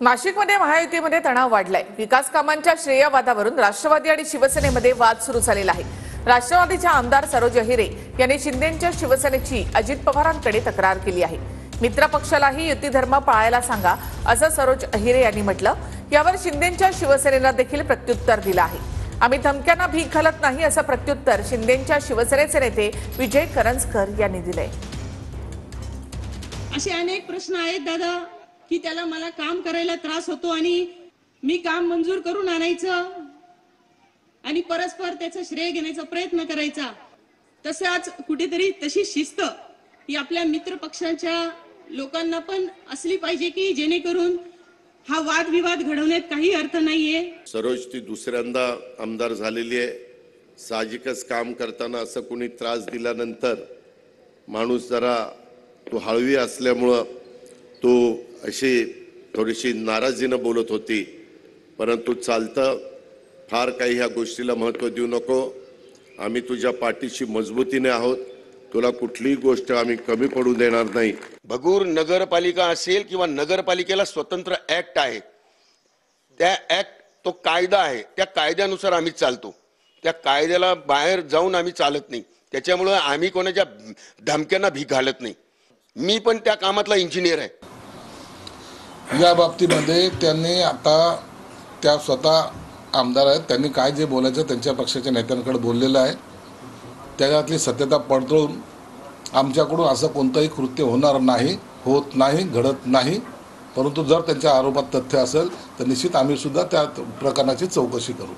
नाशिकमध्ये महायुतीमध्ये तणाव वाढलाय। विकास कामांच्या श्रेयवादावरून राष्ट्रवादी आणि शिवसेनेमध्ये वाद सुरू झालेला आहे। राष्ट्रवादीच्या आमदार सरोज अहिरे यांनी शिंदेंच्या शिवसेनेची अजित पवारांकडे तक्रार केली आहे। मित्र पक्षालाही युती धर्म पाळायला सांगा असं सरोज अहिरे यांनी म्हटलं। यावर शिंदेंच्या शिवसेनेला देखील प्रत्युत्तर दिलं आहे। आम्ही धमक्यांना भीक घालत नाही असं प्रत्युत्तर शिंदेंच्या शिवसेनेचे नेते विजय करंजकर यांनी दिलंय। असे अनेक प्रश्न आहेत दादा की त्याला मला काम करायला त्रास होतो आणि मी काम मंजूर करून आणायचं आणि परस्पर त्याचं श्रेय घेण्याचा प्रयत्न करायचा। तसंच कुठेतरी तशी शिस्त ही आपल्या मित्र पक्षाच्या लोकांना पण असली पाहिजे की जेणेकरून हा वादविवाद घडवण्यात काही अर्थ नाहीये। सरोज ती दुसऱ्यांदा आमदार झालेली आहे। साहजिकच काम करताना असं कोणी त्रास दिल्यानंतर माणूस जरा तो हळवी असल्यामुळे तो अशी थोडीशी नाराजीने बोलत होती, परंतु चालतं, फार काही ह्या गोष्टीला महत्त्व देऊ नको। आम्ही तुझ्या पाठीशी मजबूतीने आहोत, तुला कुठलीही गोष्ट आम्ही कमी पडू देणार नाही। भगूर नगरपालिका असेल किंवा नगरपालिकेला स्वतंत्र ऍक्ट आहे, त्या ऍक्ट तो कायदा आहे, त्या कायद्यानुसार आम्ही चालतो। त्या कायद्याला बाहेर जाऊन आम्ही चालत नाही, त्याच्यामुळे आम्ही कोणाच्या धमक्यांना भीक घालत नाही। मी पण त्या कामातला इंजिनियर आहे। या बाबतीमध्ये त्यांनी आता त्या स्वतः आमदार आहेत, त्यांनी काय जे बोलायचं त्यांच्या पक्षाच्या नेत्यांकडे बोललेलं आहे। त्याच्यातली सत्यता पडताळून आमच्याकडून असं कोणतंही कृत्य होणार नाही, होत नाही, घडत नाही। परंतु जर त्यांच्या आरोपात तथ्य असेल तर निश्चित आम्ही सुद्धा त्या प्रकरणाची चौकशी करू।